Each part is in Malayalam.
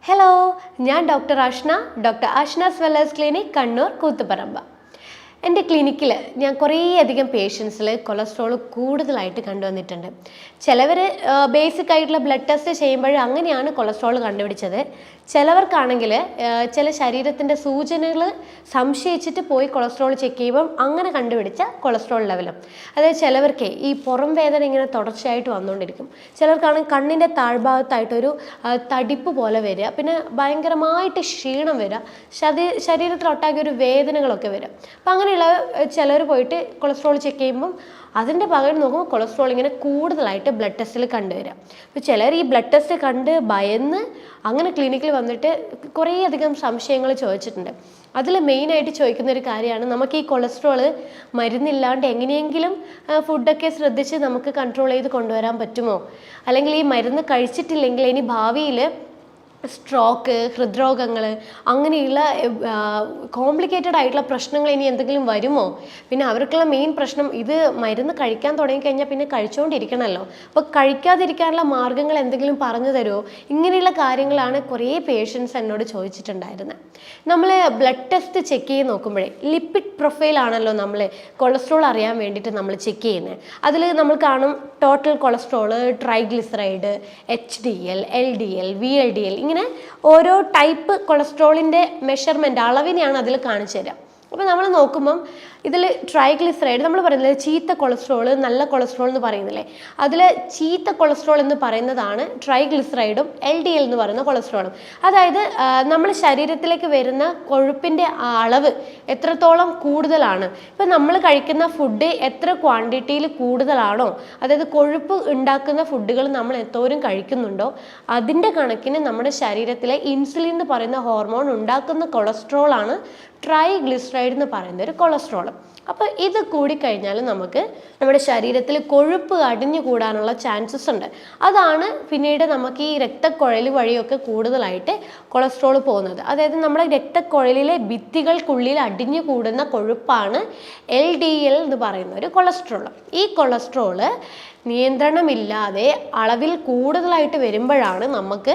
ഹലോ, ഞാൻ doctor Ashna, doctor Ashna's wellness clinic, Kannur, Koothuparamba. എൻ്റെ ക്ലിനിക്കിൽ ഞാൻ കുറേയധികം പേഷ്യൻസിൽ കൊളസ്ട്രോൾ കൂടുതലായിട്ട് കണ്ടുവന്നിട്ടുണ്ട്. ചിലവർ ബേസിക് ആയിട്ടുള്ള ബ്ലഡ് ടെസ്റ്റ് ചെയ്യുമ്പോൾ അങ്ങനെയാണ് കൊളസ്ട്രോൾ കണ്ടുപിടിച്ചത്. ചിലവർക്കാണെങ്കിൽ ചില ശരീരത്തിൻ്റെ സൂചനകൾ സംശയിച്ചിട്ട് പോയി കൊളസ്ട്രോൾ ചെക്ക് ചെയ്യുമ്പം അങ്ങനെ കണ്ടുപിടിച്ച കൊളസ്ട്രോൾ ലെവലും. അതായത് ചിലവർക്ക് ഈ പുറം വേദന ഇങ്ങനെ തുടർച്ചയായിട്ട് വന്നുകൊണ്ടിരിക്കും. ചിലർക്കാണെങ്കിൽ കണ്ണിൻ്റെ താഴ്ഭാഗത്തായിട്ടൊരു തടിപ്പ് പോലെ വരിക, പിന്നെ ഭയങ്കരമായിട്ട് ക്ഷീണം വരിക, ശരീരത്തിലൊട്ടാകെ ഒരു വേദനകളൊക്കെ വരിക. അപ്പം അങ്ങനെയുള്ള ചിലർ പോയിട്ട് കൊളസ്ട്രോൾ ചെക്ക് ചെയ്യുമ്പം അതിൻ്റെ പകരം നോക്കുമ്പോൾ കൊളസ്ട്രോൾ ഇങ്ങനെ കൂടുതലായിട്ട് ബ്ലഡ് ടെസ്റ്റിൽ കണ്ടുവരാം. അപ്പോൾ ചിലർ ഈ ബ്ലഡ് ടെസ്റ്റ് കണ്ട് ഭയന്ന് അങ്ങനെ ക്ലിനിക്കിൽ വന്നിട്ട് കുറേയധികം സംശയങ്ങൾ ചോദിച്ചിട്ടുണ്ട്. അതിൽ മെയിനായിട്ട് ചോദിക്കുന്ന ഒരു കാര്യമാണ്, നമുക്ക് ഈ കൊളസ്ട്രോൾ മരുന്നില്ലാണ്ട് എങ്ങനെയെങ്കിലും ഫുഡൊക്കെ ശ്രദ്ധിച്ച് നമുക്ക് കൺട്രോൾ ചെയ്ത് കൊണ്ടുവരാൻ പറ്റുമോ, അല്ലെങ്കിൽ ഈ മരുന്ന് കഴിച്ചിട്ടില്ലെങ്കിൽ ഇനി ഭാവിയിൽ സ്ട്രോക്ക്, ഹൃദ്രോഗങ്ങൾ, അങ്ങനെയുള്ള കോംപ്ലിക്കേറ്റഡ് ആയിട്ടുള്ള പ്രശ്നങ്ങൾ ഇനി എന്തെങ്കിലും വരുമോ? പിന്നെ അവർക്കുള്ള മെയിൻ പ്രശ്നം, ഇത് മരുന്ന് കഴിക്കാൻ തുടങ്ങിക്കഴിഞ്ഞാൽ പിന്നെ കഴിച്ചുകൊണ്ടിരിക്കണമല്ലോ, അപ്പോൾ കഴിക്കാതിരിക്കാനുള്ള മാർഗ്ഗങ്ങൾ എന്തെങ്കിലും പറഞ്ഞു തരുമോ? ഇങ്ങനെയുള്ള കാര്യങ്ങളാണ് കുറേ പേഷ്യൻസ് എന്നോട് ചോദിച്ചിട്ടുണ്ടായിരുന്നത്. നമ്മൾ ബ്ലഡ് ടെസ്റ്റ് ചെക്ക് ചെയ്ത് നോക്കുമ്പോഴേ ലിപ്പിഡ് പ്രൊഫൈലാണല്ലോ നമ്മൾ കൊളസ്ട്രോൾ അറിയാൻ വേണ്ടിയിട്ട് നമ്മൾ ചെക്ക് ചെയ്യുന്നത്. അതിൽ നമ്മൾ കാണും total cholesterol, triglyceride, HDL, LDL, VLDL, ഇങ്ങനെ ഓരോ ടൈപ്പ് കൊളസ്ട്രോളിൻ്റെ മെഷർമെൻറ്റ് അളവിനെയാണ് അതിൽ കാണിച്ചു തരിക. അപ്പോൾ നമ്മൾ നോക്കുമ്പം ഇതിൽ ട്രൈഗ്ലിസറൈഡ്, നമ്മൾ പറയുന്നില്ലേ ചീത്ത കൊളസ്ട്രോൾ, നല്ല കൊളസ്ട്രോൾ എന്ന് പറയുന്നില്ലേ, അതിൽ ചീത്ത കൊളസ്ട്രോൾ എന്ന് പറയുന്നതാണ് ട്രൈഗ്ലിസറൈഡും LDL എന്ന് പറയുന്ന കൊളസ്ട്രോളും. അതായത് നമ്മൾ ശരീരത്തിലേക്ക് വരുന്ന കൊഴുപ്പിൻ്റെ അളവ് എത്രത്തോളം കൂടുതലാണ്, ഇപ്പം നമ്മൾ കഴിക്കുന്ന ഫുഡ് എത്ര ക്വാണ്ടിറ്റിയിൽ കൂടുതലാണോ, അതായത് കൊഴുപ്പ് ഉണ്ടാക്കുന്ന ഫുഡുകൾ നമ്മൾ എന്തോരം കഴിക്കുന്നുണ്ടോ അതിൻ്റെ കണക്കിന് നമ്മുടെ ശരീരത്തിലെ ഇൻസുലിൻ എന്ന് പറയുന്ന ഹോർമോൺ ഉണ്ടാക്കുന്ന കൊളസ്ട്രോളാണ് ട്രൈഗ്ലിസറൈഡ് എന്ന് പറയുന്ന ഒരു കൊളസ്ട്രോൾ. അപ്പോൾ ഇത് കൂടിക്കഴിഞ്ഞാൽ നമുക്ക് നമ്മുടെ ശരീരത്തിൽ കൊഴുപ്പ് അടിഞ്ഞു കൂടാനുള്ള ചാൻസസ് ഉണ്ട്. അതാണ് പിന്നീട് നമുക്ക് ഈ രക്തക്കുഴൽ വഴിയൊക്കെ കൂടുതലായിട്ട് കൊളസ്ട്രോൾ പോകുന്നത്. അതായത് നമ്മുടെ രക്തക്കുഴലിലെ ഭിത്തികൾക്കുള്ളിൽ അടിഞ്ഞു കൂടുന്ന കൊഴുപ്പാണ് LDL എന്ന് പറയുന്ന ഒരു കൊളസ്ട്രോൾ. ഈ കൊളസ്ട്രോള് നിയന്ത്രണമില്ലാതെ അളവിൽ കൂടുതലായിട്ട് വരുമ്പോഴാണ് നമുക്ക്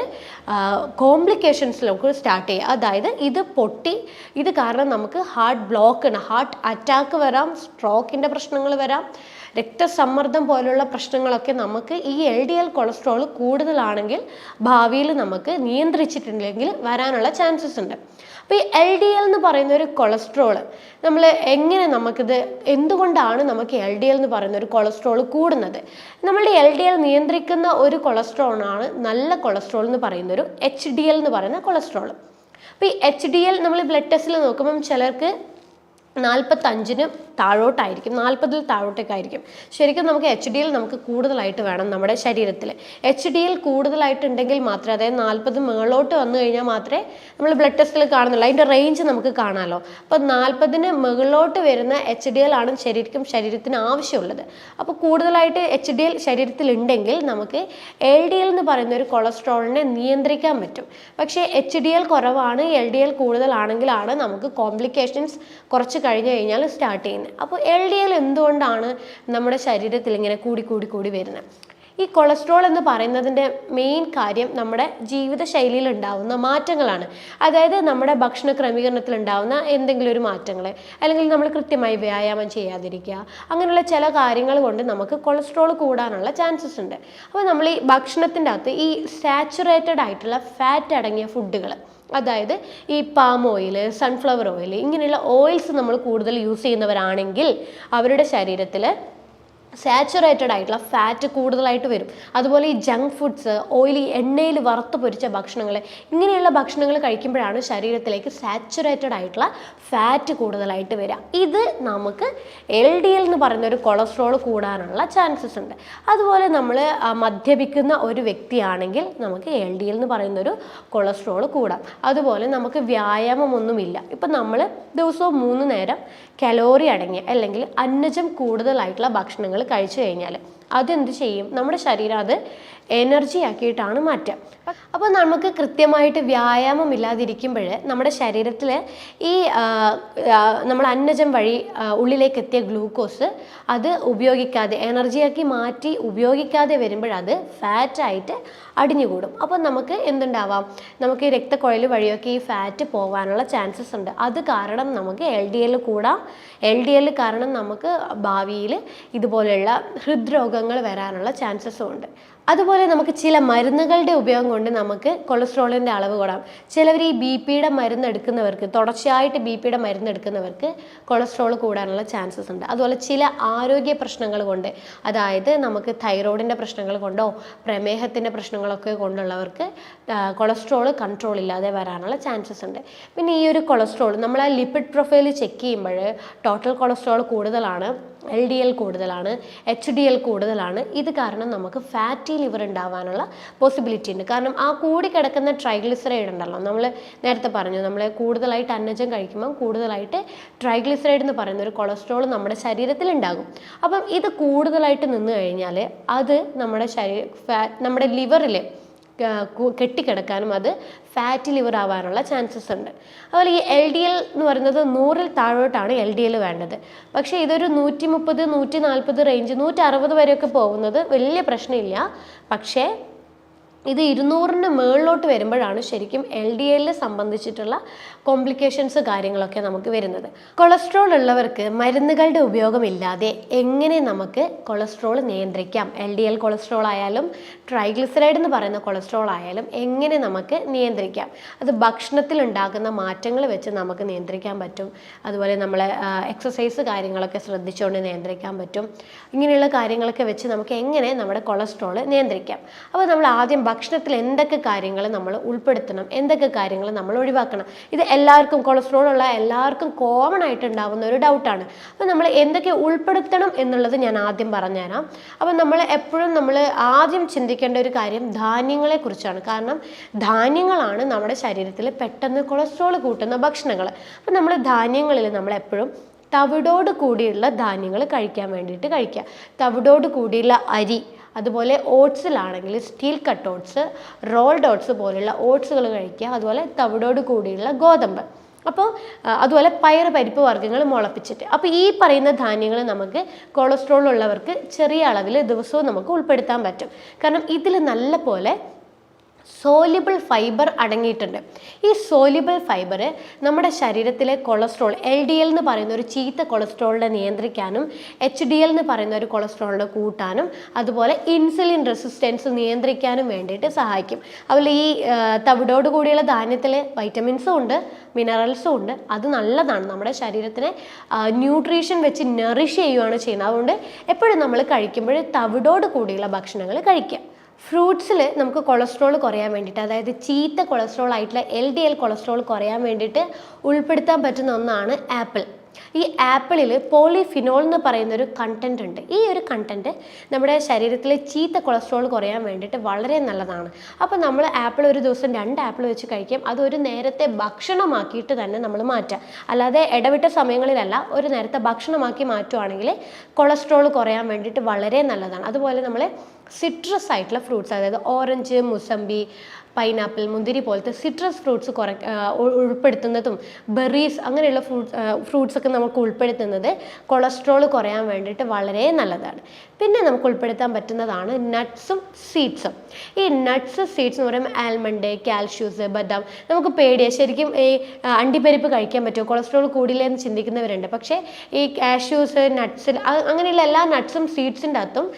കോംപ്ലിക്കേഷൻസിലൊക്കെ സ്റ്റാർട്ട് ചെയ്യുക. അതായത് ഇത് പൊട്ടി, ഇത് കാരണം നമുക്ക് ഹാർട്ട് ബ്ലോക്ക്, ഹാർട്ട് അറ്റാക്ക് വരാം, സ്ട്രോക്കിൻ്റെ പ്രശ്നങ്ങൾ വരാം, രക്തസമ്മർദ്ദം പോലുള്ള പ്രശ്നങ്ങളൊക്കെ നമുക്ക് ഈ LDL കൊളസ്ട്രോൾ കൂടുതലാണെങ്കിൽ ഭാവിയിൽ നമുക്ക് നിയന്ത്രിച്ചിട്ടുണ്ടെങ്കിൽ വരാനുള്ള ചാൻസസ് ഉണ്ട്. അപ്പോൾ ഈ LDL എന്ന് പറയുന്ന ഒരു കൊളസ്ട്രോൾ നമ്മൾ എങ്ങനെ നമുക്കിത്, എന്തുകൊണ്ടാണ് നമുക്ക് LDL എന്ന് പറയുന്ന ഒരു കൊളസ്ട്രോൾ കൂടുന്നത്? നമ്മളുടെ LDL നിയന്ത്രിക്കുന്ന ഒരു കൊളസ്ട്രോളാണ് നല്ല കൊളസ്ട്രോൾ എന്ന് പറയുന്ന ഒരു HDL എന്ന് പറയുന്ന കൊളസ്ട്രോൾ. അപ്പോൾ ഈ HDL നമ്മൾ ബ്ലഡ് ടെസ്റ്റിൽ നോക്കുമ്പം ചിലർക്ക് 45 താഴോട്ടായിരിക്കും, 40 താഴോട്ടൊക്കെ ആയിരിക്കും. ശരിക്കും നമുക്ക് HDL നമുക്ക് കൂടുതലായിട്ട് വേണം നമ്മുടെ ശരീരത്തിൽ. HDL കൂടുതലായിട്ടുണ്ടെങ്കിൽ മാത്രമേ, അതായത് 40 മുകളിലോട്ട് വന്നു കഴിഞ്ഞാൽ മാത്രമേ നമ്മൾ ബ്ലഡ് ടെസ്റ്റിൽ കാണുന്നുള്ളൂ. അതിൻ്റെ റേഞ്ച് നമുക്ക് കാണാമല്ലോ. അപ്പോൾ 40 മുകളിലോട്ട് വരുന്ന HDL ആണ് ശരീരത്തിന് ആവശ്യമുള്ളത്. അപ്പോൾ കൂടുതലായിട്ട് HDL ശരീരത്തിൽ ഉണ്ടെങ്കിൽ നമുക്ക് LDL എന്ന് പറയുന്ന ഒരു കൊളസ്ട്രോളിനെ നിയന്ത്രിക്കാൻ പറ്റും. പക്ഷേ HDL കുറവാണ്, LDL കൂടുതലാണെങ്കിലാണ് നമുക്ക് കോംപ്ലിക്കേഷൻസ് കുറച്ച് കഴിഞ്ഞ് കഴിഞ്ഞാൽ സ്റ്റാർട്ട് ചെയ്യുന്നത്. അപ്പോൾ LDL എന്തുകൊണ്ടാണ് നമ്മുടെ ശരീരത്തിൽ ഇങ്ങനെ കൂടി വരുന്നത്? ഈ കൊളസ്ട്രോൾ എന്ന് പറയുന്നതിൻ്റെ മെയിൻ കാര്യം നമ്മുടെ ജീവിതശൈലിയിൽ ഉണ്ടാവുന്ന മാറ്റങ്ങളാണ്. അതായത് നമ്മുടെ ഭക്ഷണ ക്രമീകരണത്തിൽ ഉണ്ടാവുന്ന എന്തെങ്കിലും ഒരു മാറ്റങ്ങൾ, അല്ലെങ്കിൽ നമ്മൾ കൃത്യമായി വ്യായാമം ചെയ്യാതിരിക്കുക, അങ്ങനെയുള്ള ചില കാര്യങ്ങൾ കൊണ്ട് നമുക്ക് കൊളസ്ട്രോൾ കൂടാനുള്ള ചാൻസസ് ഉണ്ട്. അപ്പോൾ നമ്മൾ ഈ ഭക്ഷണത്തിൻ്റെ അകത്ത് ഈ സാച്ചുറേറ്റഡ് ആയിട്ടുള്ള ഫാറ്റ് അടങ്ങിയ ഫുഡുകൾ, അതായത് ഈ പാം ഓയിൽ, സൺഫ്ലവർ ഓയിൽ, ഇങ്ങനെയുള്ള ഓയിൽസ് നമ്മൾ കൂടുതൽ യൂസ് ചെയ്യുന്നവരാണെങ്കിൽ അവരുടെ ശരീരത്തിൽ സാച്ചുറേറ്റഡ് ആയിട്ടുള്ള ഫാറ്റ് കൂടുതലായിട്ട് വരും. അതുപോലെ ഈ ജങ്ക് ഫുഡ്സ്, ഓയിലി എണ്ണയിൽ വറുത്ത് പൊരിച്ച ഭക്ഷണങ്ങൾ, ഇങ്ങനെയുള്ള ഭക്ഷണങ്ങൾ കഴിക്കുമ്പോഴാണ് ശരീരത്തിലേക്ക് സാച്ചുറേറ്റഡ് ആയിട്ടുള്ള ഫാറ്റ് കൂടുതലായിട്ട് വരിക. ഇത് നമുക്ക് LDL എന്ന് പറയുന്ന ഒരു കൊളസ്ട്രോൾ കൂടാനുള്ള ചാൻസസ് ഉണ്ട്. അതുപോലെ നമ്മൾ മദ്യപിക്കുന്ന ഒരു വ്യക്തിയാണെങ്കിൽ നമുക്ക് LDL എന്ന് പറയുന്ന ഒരു കൊളസ്ട്രോൾ കൂടാം. അതുപോലെ നമുക്ക് വ്യായാമമൊന്നുമില്ല, ഇപ്പം നമ്മൾ ദിവസവും 3 നേരം കലോറി അടങ്ങിയ അല്ലെങ്കിൽ അന്നജം കൂടുതലായിട്ടുള്ള ഭക്ഷണങ്ങൾ കഴിച്ചു കഴിഞ്ഞാൽ അതെന്ത് ചെയ്യും, നമ്മുടെ ശരീരം അത് എനർജി ആക്കിയിട്ടാണ് മാറ്റുക. അപ്പോൾ നമുക്ക് കൃത്യമായിട്ട് വ്യായാമം ഇല്ലാതിരിക്കുമ്പോൾ നമ്മുടെ ശരീരത്തിൽ ഈ നമ്മൾ അന്നജം വഴി ഉള്ളിലേക്ക് എത്തിയ ഗ്ലൂക്കോസ് അത് ഉപയോഗിക്കാതെ എനർജിയാക്കി മാറ്റി ഉപയോഗിക്കാതെ വരുമ്പോഴത് ഫാറ്റായിട്ട് അടിഞ്ഞുകൂടും. അപ്പോൾ നമുക്ക് എന്തുണ്ടാവാം, നമുക്ക് ഈ രക്തക്കുഴൽ വഴിയൊക്കെ ഈ ഫാറ്റ് പോകാനുള്ള ചാൻസസ് ഉണ്ട്. അത് കാരണം നമുക്ക് LDL കൂടാം. LDL കാരണം നമുക്ക് ഭാവിയിൽ ഇതുപോലെയുള്ള ഹൃദ്രോഗങ്ങൾ വരാനുള്ള ചാൻസസും ഉണ്ട്. അതുപോലെ നമുക്ക് ചില മരുന്നുകളുടെ ഉപയോഗം കൊണ്ട് നമുക്ക് കൊളസ്ട്രോളിൻ്റെ അളവ് കൂടാം. ചിലവർ ഈ BP-യുടെ മരുന്ന് എടുക്കുന്നവർക്ക്, തുടർച്ചയായിട്ട് BP-യുടെ മരുന്ന് എടുക്കുന്നവർക്ക് കൊളസ്ട്രോൾ കൂടാനുള്ള ചാൻസസ് ഉണ്ട്. അതുപോലെ ചില ആരോഗ്യ പ്രശ്നങ്ങൾ കൊണ്ട്, അതായത് നമുക്ക് തൈറോയിഡിൻ്റെ പ്രശ്നങ്ങൾ കൊണ്ടോ പ്രമേഹത്തിൻ്റെ പ്രശ്നങ്ങളൊക്കെ കൊണ്ടുള്ളവർക്ക് കൊളസ്ട്രോൾ കൺട്രോൾ ഇല്ലാതെ വരാനുള്ള ചാൻസസ് ഉണ്ട്. പിന്നെ ഈ ഒരു കൊളസ്ട്രോൾ നമ്മൾ ആ ലിപ്പിഡ് പ്രൊഫൈൽ ചെക്ക് ചെയ്യുമ്പോൾ ടോട്ടൽ കൊളസ്ട്രോൾ കൂടുതലാണ്, LDL കൂടുതലാണ്, HDL കൂടുതലാണ്. ഇത് കാരണം നമുക്ക് ഫാറ്റി ലിവർ ഉണ്ടാവാനുള്ള പോസിബിലിറ്റി ഉണ്ട്. കാരണം ആ കൂടി കിടക്കുന്ന ട്രൈഗ്ലിസറൈഡ് ഉണ്ടല്ലോ, നമ്മൾ നേരത്തെ പറഞ്ഞു, നമ്മൾ കൂടുതലായിട്ട് അന്നജം കഴിക്കുമ്പം കൂടുതലായിട്ട് ട്രൈഗ്ലിസറൈഡ് എന്ന് പറയുന്ന ഒരു കൊളസ്ട്രോൾ നമ്മുടെ ശരീരത്തിൽ ഉണ്ടാകും. അപ്പം ഇത് കൂടുതലായിട്ട് നിന്ന് കഴിഞ്ഞാൽ അത് നമ്മുടെ ലിവറിൽ കെട്ടിക്കിടക്കാനും അത് ഫാറ്റി ലിവർ ആവാനുള്ള ചാൻസസ് ഉണ്ട്. അതുപോലെ ഈ LDL എന്ന് പറയുന്നത് 100-ൽ താഴോട്ടാണ് LDL വേണ്ടത്. പക്ഷേ ഇതൊരു 130, 140 റേഞ്ച്, 160 വരെയൊക്കെ പോകുന്നത് വലിയ പ്രശ്നമില്ല. പക്ഷേ ഇത് 200-ന് മുകളിലോട്ട് വരുമ്പോഴാണ് ശരിക്കും LDL സംബന്ധിച്ചിട്ടുള്ള കോംപ്ലിക്കേഷൻസ് കാര്യങ്ങളൊക്കെ നമുക്ക് വരുന്നത്. കൊളസ്ട്രോൾ ഉള്ളവർക്ക് മരുന്നുകളുടെ ഉപയോഗമില്ലാതെ എങ്ങനെ നമുക്ക് കൊളസ്ട്രോൾ നിയന്ത്രിക്കാം, LDL കൊളസ്ട്രോൾ ആയാലും ട്രൈഗ്ലിസറൈഡ് എന്ന് പറയുന്ന കൊളസ്ട്രോൾ ആയാലും എങ്ങനെ നമുക്ക് നിയന്ത്രിക്കാം? അത് ഭക്ഷണത്തിൽ ഉണ്ടാകുന്ന മാറ്റങ്ങൾ വെച്ച് നമുക്ക് നിയന്ത്രിക്കാൻ പറ്റും. അതുപോലെ നമ്മളെ എക്സസൈസ് കാര്യങ്ങളൊക്കെ ശ്രദ്ധിച്ചുകൊണ്ട് നിയന്ത്രിക്കാൻ പറ്റും. ഇങ്ങനെയുള്ള കാര്യങ്ങളൊക്കെ വെച്ച് നമുക്ക് എങ്ങനെ നമ്മുടെ കൊളസ്ട്രോൾ നിയന്ത്രിക്കാം? അപ്പോൾ നമ്മൾ ആദ്യം ഭക്ഷണത്തിൽ എന്തൊക്കെ കാര്യങ്ങൾ നമ്മൾ ഉൾപ്പെടുത്തണം, എന്തൊക്കെ കാര്യങ്ങൾ നമ്മൾ ഒഴിവാക്കണം? ഇത് എല്ലാവർക്കും, കൊളസ്ട്രോൾ ഉള്ള എല്ലാവർക്കും കോമൺ ആയിട്ട് ഉണ്ടാകുന്ന ഒരു ഡൗട്ടാണ്. അപ്പോൾ നമ്മൾ എന്തൊക്കെ ഉൾപ്പെടുത്തണം എന്നുള്ളത് ഞാൻ ആദ്യം പറഞ്ഞുതരാം. അപ്പോൾ നമ്മൾ എപ്പോഴും ആദ്യം ചിന്തിക്കേണ്ട ഒരു കാര്യം ധാന്യങ്ങളെ കുറിച്ചാണ്. കാരണം ധാന്യങ്ങളാണ് നമ്മുടെ ശരീരത്തിൽ പെട്ടെന്ന് കൊളസ്ട്രോൾ കൂട്ടുന്ന ഭക്ഷണങ്ങൾ. അപ്പോൾ നമ്മൾ ധാന്യങ്ങളിൽ നമ്മളെപ്പോഴും തവിടോട് കൂടിയുള്ള ധാന്യങ്ങൾ കഴിക്കാൻ വേണ്ടിയിട്ട് കഴിക്കുക. തവിടോട് കൂടിയുള്ള അരി, അതുപോലെ ഓട്സിലാണെങ്കിൽ steel cut oats, rolled oats പോലുള്ള ഓട്സുകൾ കഴിക്കുക. അതുപോലെ തവിടോട് കൂടിയുള്ള ഗോതമ്പ്, അപ്പോൾ അതുപോലെ പരിപ്പ് വർഗ്ഗങ്ങൾ മുളപ്പിച്ചിട്ട്. അപ്പോൾ ഈ പറയുന്ന ധാന്യങ്ങൾ നമുക്ക് കൊളസ്ട്രോൾ ഉള്ളവർക്ക് ചെറിയ അളവിൽ ദിവസവും നമുക്ക് ഉൾപ്പെടുത്താൻ പറ്റും. കാരണം ഇതിൽ നല്ല പോലെ സോലിബിൾ ഫൈബർ അടങ്ങിയിട്ടുണ്ട്. ഈ സോലിബിൾ ഫൈബർ നമ്മുടെ ശരീരത്തിലെ കൊളസ്ട്രോൾ, LDL എന്ന് പറയുന്ന ഒരു ചീത്ത കൊളസ്ട്രോളിനെ നിയന്ത്രിക്കാനും HDL എന്ന് പറയുന്ന ഒരു കൊളസ്ട്രോളിനെ കൂട്ടാനും അതുപോലെ ഇൻസുലിൻ റെസിസ്റ്റൻസ് നിയന്ത്രിക്കാനും വേണ്ടിയിട്ട് സഹായിക്കും. അതുപോലെ ഈ തവിടോട് കൂടിയുള്ള ധാന്യത്തിൽ വൈറ്റമിൻസും ഉണ്ട്, മിനറൽസും ഉണ്ട്. അത് നല്ലതാണ്, നമ്മുടെ ശരീരത്തിനെ ന്യൂട്രീഷൻ വെച്ച് നറിഷ് ചെയ്യുകയാണ് ചെയ്യുന്നത്. അതുകൊണ്ട് എപ്പോഴും നമ്മൾ കഴിക്കുമ്പോൾ തവിടോട് കൂടിയുള്ള ഭക്ഷണങ്ങൾ കഴിക്കുക. ഫ്രൂട്ട്സിൽ നമുക്ക് കൊളസ്ട്രോൾ കുറയാൻ വേണ്ടിയിട്ട്, അതായത് ചീത്ത കൊളസ്ട്രോൾ ആയിട്ടുള്ള LDL കൊളസ്ട്രോൾ കുറയാൻ വേണ്ടിയിട്ട് ഉൾപ്പെടുത്താൻ പറ്റുന്ന ഒന്നാണ് ആപ്പിൾ. ഈ ആപ്പിളിൽ പോളിഫിനോൾ എന്ന് പറയുന്നൊരു കണ്ടൻറ് ഉണ്ട്. ഈ ഒരു കണ്ടൻറ് നമ്മുടെ ശരീരത്തിലെ ചീത്ത കൊളസ്ട്രോൾ കുറയാൻ വേണ്ടിയിട്ട് വളരെ നല്ലതാണ്. അപ്പോൾ നമ്മൾ ആപ്പിൾ ഒരു ദിവസം 2 ആപ്പിൾ വെച്ച് കഴിക്കും. അതൊരു നേരത്തെ ഭക്ഷണമാക്കിയിട്ട് തന്നെ നമ്മൾ മാറ്റുക, അല്ലാതെ ഇടവിട്ട സമയങ്ങളിലല്ല. ഒരു നേരത്തെ ഭക്ഷണമാക്കി മാറ്റുവാണെങ്കിൽ കൊളസ്ട്രോൾ കുറയാൻ വേണ്ടിയിട്ട് വളരെ നല്ലതാണ്. അതുപോലെ നമ്മൾ സിട്രസ് ആയിട്ടുള്ള ഫ്രൂട്ട്സ്, അതായത് ഓറഞ്ച്, മുസമ്പി, പൈനാപ്പിൾ, മുന്തിരി പോലത്തെ സിട്രസ് ഫ്രൂട്ട്സ് ഉൾപ്പെടുത്തുന്നതും ബെറീസ് അങ്ങനെയുള്ള ഫ്രൂട്ട്സൊക്കെ നമുക്ക് ഉൾപ്പെടുത്തുന്നത് കൊളസ്ട്രോൾ കുറയാൻ വേണ്ടിയിട്ട് വളരെ നല്ലതാണ്. പിന്നെ നമുക്ക് ഉൾപ്പെടുത്താൻ പറ്റുന്നതാണ് നട്ട്സും സീഡ്സും. ഈ നട്ട്സ് സീഡ്സ് എന്ന് പറയുമ്പോൾ ആൽമണ്ട്, കാൽഷ്യൂസ്, ബദാം. നമുക്ക് പേടിയാണ് ശരിക്കും ഈ അണ്ടിപ്പരിപ്പ് കഴിക്കാൻ പറ്റുമോ, കൊളസ്ട്രോൾ കൂടില്ലേ എന്ന് ചിന്തിക്കുന്നവരുണ്ട്. പക്ഷേ ഈ കാഷ്യൂസ്, നട്ട്സ്, അങ്ങനെയുള്ള എല്ലാ നട്ട്സും സീഡ്സിൻ്റെ അകത്തും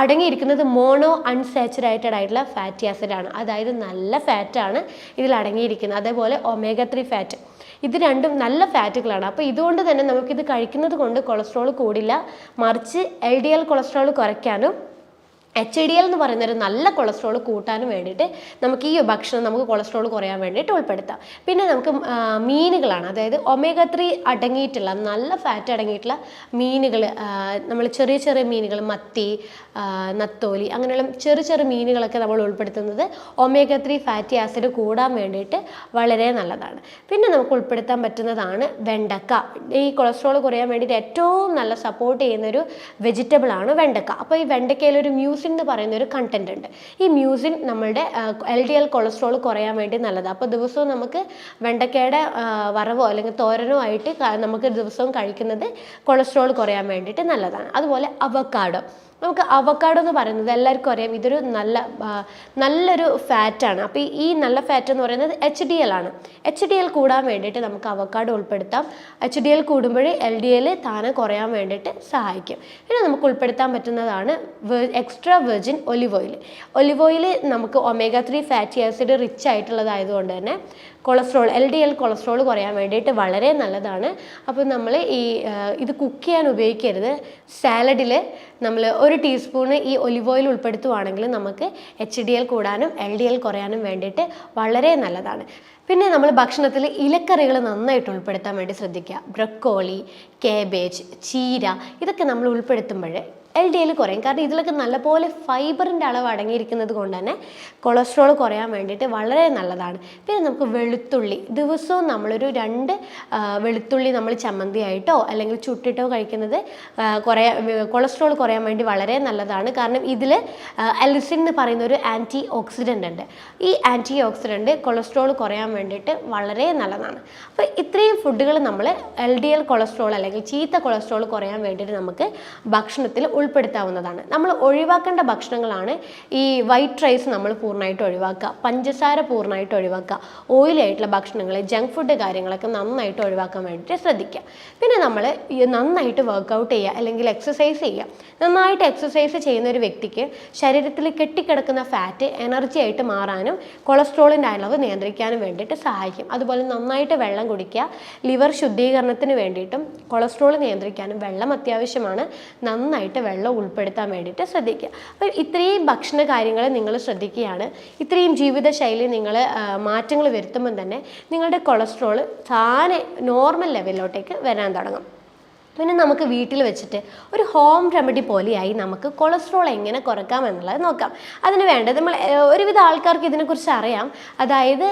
അടങ്ങിയിരിക്കുന്നത് മോണോ അൺസാച്ചുറേറ്റഡ് ആയിട്ടുള്ള ഫാറ്റി ആസിഡാണ്. അതായത് നല്ല ഫാറ്റാണ് ഇതിൽ അടങ്ങിയിരിക്കുന്നത്. അതേപോലെ ഒമേഗ 3 ഫാറ്റ്, ഇത് രണ്ടും നല്ല ഫാറ്റുകളാണ്. അപ്പോൾ ഇതുകൊണ്ട് തന്നെ നമുക്കിത് കഴിക്കുന്നത് കൊണ്ട് കൊളസ്ട്രോൾ കൂടില്ല, മറിച്ച് LDL കൊളസ്ട്രോൾ കുറയ്ക്കാനും HDL എന്ന് പറയുന്ന ഒരു നല്ല കൊളസ്ട്രോൾ കൂട്ടാനും വേണ്ടിയിട്ട് നമുക്ക് ഈ ഭക്ഷണം നമുക്ക് കൊളസ്ട്രോൾ കുറയാൻ വേണ്ടിയിട്ട് ഉൾപ്പെടുത്താം. പിന്നെ നമുക്ക് മീനുകളാണ്, അതായത് omega-3 അടങ്ങിയിട്ടുള്ള നല്ല ഫാറ്റ് അടങ്ങിയിട്ടുള്ള മീനുകൾ, നമ്മൾ ചെറിയ ചെറിയ മീനുകൾ, മത്തി, നത്തോലി, അങ്ങനെയുള്ള ചെറിയ ചെറിയ മീനുകളൊക്കെ നമ്മൾ ഉൾപ്പെടുത്തുന്നത് omega-3 ഫാറ്റി ആസിഡ് കൂടാൻ വേണ്ടിയിട്ട് വളരെ നല്ലതാണ്. പിന്നെ നമുക്ക് ഉൾപ്പെടുത്താൻ പറ്റുന്നതാണ് വെണ്ടക്ക. ഈ കൊളസ്ട്രോൾ കുറയാൻ വേണ്ടിയിട്ട് ഏറ്റവും നല്ല സപ്പോർട്ട് ചെയ്യുന്നൊരു വെജിറ്റബിൾ ആണ് വെണ്ടക്ക. അപ്പോൾ ഈ വെണ്ടക്കയിൽ ഒരു മ്യൂസിൻ എന്ന് പറയുന്ന ഒരു കണ്ടന്റ് ഉണ്ട്. ഈ മ്യൂസിൻ നമ്മളുടെ LDL കൊളസ്ട്രോൾ കുറയാൻ വേണ്ടി നല്ലതാണ്. അപ്പോൾ ദിവസവും നമുക്ക് വെണ്ടക്കയുടെ വറവോ അല്ലെങ്കിൽ തോരനോ ആയിട്ട് നമുക്ക് ദിവസവും കഴിക്കുന്നത് കൊളസ്ട്രോൾ കുറയാൻ വേണ്ടിയിട്ട് നല്ലതാണ്. അതുപോലെ അവക്കാഡോ, നമുക്ക് അവക്കാഡോ എന്ന് പറയുന്നത് എല്ലാവർക്കും അറിയാം, ഇതൊരു നല്ലൊരു ഫാറ്റാണ്. അപ്പോൾ ഈ നല്ല ഫാറ്റ് എന്ന് പറയുന്നത് HDL ആണ്. HDL കൂടാൻ വേണ്ടിയിട്ട് നമുക്ക് അവക്കാഡോ ഉൾപ്പെടുത്താം. HDL കൂടുമ്പോൾ LDL താനെ കുറയാൻ വേണ്ടിയിട്ട് സഹായിക്കും. പിന്നെ നമുക്ക് ഉൾപ്പെടുത്താൻ പറ്റുന്നതാണ് extra virgin olive oil. Olive oil നമുക്ക് omega-3 ഫാറ്റി ആസിഡ് റിച്ച് ആയിട്ടുള്ളതായതുകൊണ്ട് തന്നെ LDL കൊളസ്ട്രോൾ കുറയാൻ വേണ്ടിയിട്ട് വളരെ നല്ലതാണ്. അപ്പോൾ നമ്മൾ ഇത് കുക്ക് ചെയ്യാൻ ഉപയോഗിക്കരുത്. സാലഡിൽ നമ്മൾ 1 ടീസ്പൂണ് ഈ ഒലിവ് ഓയിൽ ഉൾപ്പെടുത്തുവാണെങ്കിൽ നമുക്ക് HDL കൂടാനും LDL കുറയാനും വേണ്ടിയിട്ട് വളരെ നല്ലതാണ്. പിന്നെ നമ്മൾ ഭക്ഷണത്തിൽ ഇലക്കറികൾ നന്നായിട്ട് ഉൾപ്പെടുത്താൻ വേണ്ടി ശ്രദ്ധിക്കുക. ബ്രക്കോളി, കാബേജ്, ചീര, ഇതൊക്കെ നമ്മൾ ഉൾപ്പെടുത്തുമ്പോൾ LDL കുറയും. കാരണം ഇതിലൊക്കെ നല്ലപോലെ ഫൈബറിൻ്റെ അളവ് അടങ്ങിയിരിക്കുന്നത് കൊണ്ട് തന്നെ കൊളസ്ട്രോൾ കുറയാൻ വേണ്ടിയിട്ട് വളരെ നല്ലതാണ്. പിന്നെ നമുക്ക് വെളുത്തുള്ളി, ദിവസവും നമ്മളൊരു 2 വെളുത്തുള്ളി നമ്മൾ ചമ്മന്തിയായിട്ടോ അല്ലെങ്കിൽ ചുട്ടിട്ടോ കഴിക്കുന്നത് കൊളസ്ട്രോൾ കുറയാൻ വേണ്ടി വളരെ നല്ലതാണ്. കാരണം ഇതിൽ അലിസിൻ എന്ന് പറയുന്ന ഒരു ആൻറ്റി ഓക്സിഡൻ്റ് ഉണ്ട്. ഈ ആൻറ്റി ഓക്സിഡൻ്റ് കൊളസ്ട്രോൾ കുറയാൻ വേണ്ടിയിട്ട് വളരെ നല്ലതാണ്. അപ്പോൾ ഇത്രയും ഫുഡുകൾ നമ്മൾ LDL കൊളസ്ട്രോൾ അല്ലെങ്കിൽ ചീത്ത കൊളസ്ട്രോൾ കുറയാൻ വേണ്ടിയിട്ട് നമുക്ക് ഭക്ഷണത്തിൽ ഉൾപ്പെടുത്താവുന്നതാണ്. നമ്മൾ ഒഴിവാക്കേണ്ട ഭക്ഷണങ്ങളാണ് ഈ വൈറ്റ് റൈസ് നമ്മൾ പൂർണ്ണമായിട്ട് ഒഴിവാക്കുക, പഞ്ചസാര പൂർണ്ണമായിട്ട് ഒഴിവാക്കുക, ഓയിലി ആയിട്ടുള്ള ഭക്ഷണങ്ങൾ, ജങ്ക് ഫുഡ് കാര്യങ്ങളൊക്കെ നന്നായിട്ട് ഒഴിവാക്കാൻ വേണ്ടിയിട്ട് ശ്രദ്ധിക്കുക. പിന്നെ നമ്മൾ നന്നായിട്ട് വർക്കൗട്ട് ചെയ്യുക അല്ലെങ്കിൽ എക്സസൈസ് ചെയ്യുക. നന്നായിട്ട് എക്സസൈസ് ചെയ്യുന്ന ഒരു വ്യക്തിക്ക് ശരീരത്തിൽ കെട്ടിക്കിടക്കുന്ന ഫാറ്റ് എനർജി ആയിട്ട് മാറാനും കൊളസ്ട്രോളിൻ്റെ അളവ് നിയന്ത്രിക്കാനും വേണ്ടിയിട്ട് സഹായിക്കും. അതുപോലെ നന്നായിട്ട് വെള്ളം കുടിക്കുക. ലിവർ ശുദ്ധീകരണത്തിന് വേണ്ടിയിട്ടും കൊളസ്ട്രോൾ നിയന്ത്രിക്കാനും വെള്ളം അത്യാവശ്യമാണ്. നന്നായിട്ട് വെള്ളം ഉൾപ്പെടുത്താൻ വേണ്ടിയിട്ട് ശ്രദ്ധിക്കുക. അപ്പോൾ ഇത്രയും ഭക്ഷണ കാര്യങ്ങൾ നിങ്ങൾ ശ്രദ്ധിക്കുകയാണ്, ഇത്രയും ജീവിതശൈലി നിങ്ങൾ മാറ്റങ്ങൾ വരുത്തുമ്പം തന്നെ നിങ്ങളുടെ കൊളസ്ട്രോൾ താനെ നോർമൽ ലെവലിലോട്ടേക്ക് വരാൻ തുടങ്ങും. പിന്നെ നമുക്ക് വീട്ടിൽ വെച്ചിട്ട് ഒരു ഹോം റെമഡി പോലെയായി നമുക്ക് കൊളസ്ട്രോൾ എങ്ങനെ കുറക്കാം എന്നുള്ളത് നോക്കാം. അതിന് വേണ്ടത് നമ്മൾ ഒരുവിധ ആൾക്കാർക്ക് ഇതിനെക്കുറിച്ച് അറിയാം. അതായത്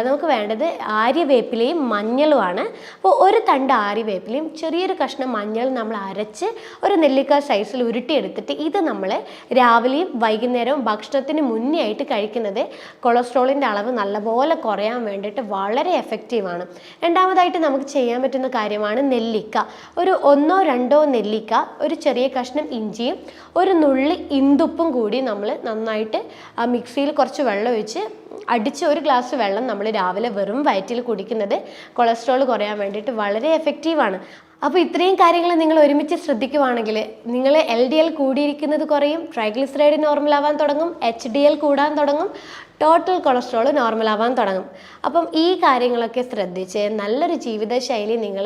നമുക്ക് വേണ്ടത് ആര്യവേപ്പിലയും മഞ്ഞളുമാണ്. അപ്പോൾ 1 തണ്ട് ആര്യവേപ്പിലയും ചെറിയൊരു കഷ്ണം മഞ്ഞൾ നമ്മൾ അരച്ച് ഒരു നെല്ലിക്ക സൈസിൽ ഉരുട്ടിയെടുത്തിട്ട് ഇത് നമ്മൾ രാവിലെയും വൈകുന്നേരവും ഭക്ഷണത്തിന് മുന്നേ ആയിട്ട് കഴിക്കുന്നത് കൊളസ്ട്രോളിൻ്റെ അളവ് നല്ലപോലെ കുറയാൻ വേണ്ടിയിട്ട് വളരെ എഫക്റ്റീവാണ്. രണ്ടാമതായിട്ട് നമുക്ക് ചെയ്യാൻ പറ്റുന്ന കാര്യമാണ് നെല്ലിക്ക. ഒരു 1-2 നെല്ലിക്ക, ഒരു ചെറിയ കഷ്ണം ഇഞ്ചിയും ഒരു നുള്ളി ഇന്ദുപ്പും കൂടി നമ്മൾ നന്നായിട്ട് മിക്സിയിൽ കുറച്ച് വെള്ളം ഒഴിച്ച് അടിച്ച് 1 ഗ്ലാസ് വെള്ളം നമ്മൾ രാവിലെ വെറും വയറ്റിൽ കുടിക്കുന്നത് കൊളസ്ട്രോൾ കുറയാൻ വേണ്ടിയിട്ട് വളരെ എഫക്റ്റീവാണ്. അപ്പോൾ ഇത്രയും കാര്യങ്ങൾ നിങ്ങൾ ഒരുമിച്ച് ശ്രദ്ധിക്കുവാണെങ്കിൽ നിങ്ങൾ LDL കൂടിയിരിക്കുന്നത് കുറയും, ട്രൈഗ്ലിസറൈഡ് നോർമൽ ആവാൻ തുടങ്ങും, HDL കൂടാൻ തുടങ്ങും, ടോട്ടൽ കൊളസ്ട്രോൾ നോർമൽ ആവാൻ തുടങ്ങും. അപ്പം ഈ കാര്യങ്ങളൊക്കെ ശ്രദ്ധിച്ച് നല്ലൊരു ജീവിതശൈലി നിങ്ങൾ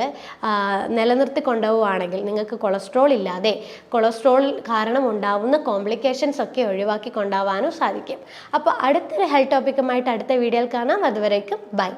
നിലനിർത്തി കൊണ്ടുപോവുകയാണെങ്കിൽ നിങ്ങൾക്ക് കൊളസ്ട്രോൾ ഇല്ലാതെ കൊളസ്ട്രോൾ കാരണം ഉണ്ടാവുന്ന കോംപ്ലിക്കേഷൻസ് ഒക്കെ ഒഴിവാക്കി കൊണ്ടുപോകാനും സാധിക്കും. അപ്പോൾ അടുത്തൊരു ഹെൽത്ത് ടോപ്പിക്കുമായിട്ട് അടുത്ത വീഡിയോയിൽ കാണാം. അതുവരേക്കും ബൈ.